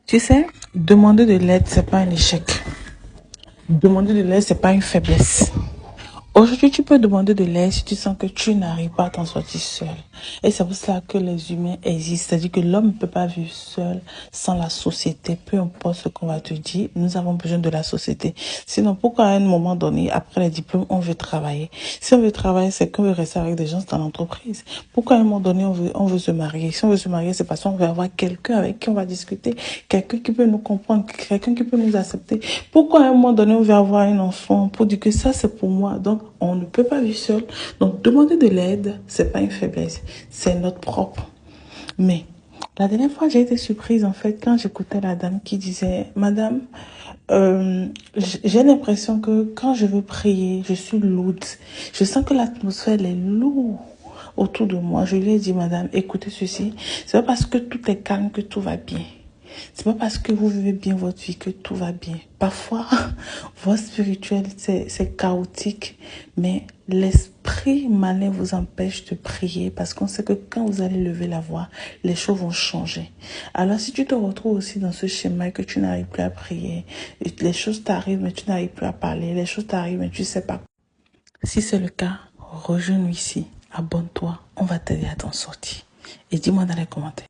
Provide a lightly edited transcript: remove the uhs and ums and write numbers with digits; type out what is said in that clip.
Tu sais, demander de l'aide, c'est pas un échec. Demander de l'aide, c'est pas une faiblesse. Aujourd'hui, tu peux demander de l'aide si tu sens que tu n'arrives pas à t'en sortir seul. Et c'est pour cela que les humains existent. C'est-à-dire que l'homme ne peut pas vivre seul sans la société. Peu importe ce qu'on va te dire, nous avons besoin de la société. Sinon, pourquoi à un moment donné, après les diplômes, on veut travailler? Si on veut travailler, c'est qu'on veut rester avec des gens dans l'entreprise. Pourquoi à un moment donné, on veut se marier? Si on veut se marier, c'est parce qu'on veut avoir quelqu'un avec qui on va discuter, quelqu'un qui peut nous comprendre, quelqu'un qui peut nous accepter. Pourquoi à un moment donné, on veut avoir un enfant pour dire que ça, c'est pour moi. Donc, on ne peut pas vivre seul. Donc, demander de l'aide, c'est pas une faiblesse. C'est notre propre. Mais, la dernière fois, j'ai été surprise, en fait, quand j'écoutais la dame qui disait, Madame, j'ai l'impression que quand je veux prier, je suis lourde. Je sens que l'atmosphère est lourde autour de moi. Je lui ai dit, Madame, écoutez ceci. C'est pas parce que tout est calme que tout va bien. C'est pas parce que vous vivez bien votre vie que tout va bien. Parfois, votre spirituel, c'est chaotique, mais l'esprit malin vous empêche de prier parce qu'on sait que quand vous allez lever la voix, les choses vont changer. Alors, si tu te retrouves aussi dans ce schéma et que tu n'arrives plus à prier, les choses t'arrivent mais tu n'arrives plus à parler, les choses t'arrivent mais tu sais pas. Si c'est le cas, rejoins-nous ici, abonne-toi, on va t'aider à t'en sortir. Et dis-moi dans les commentaires.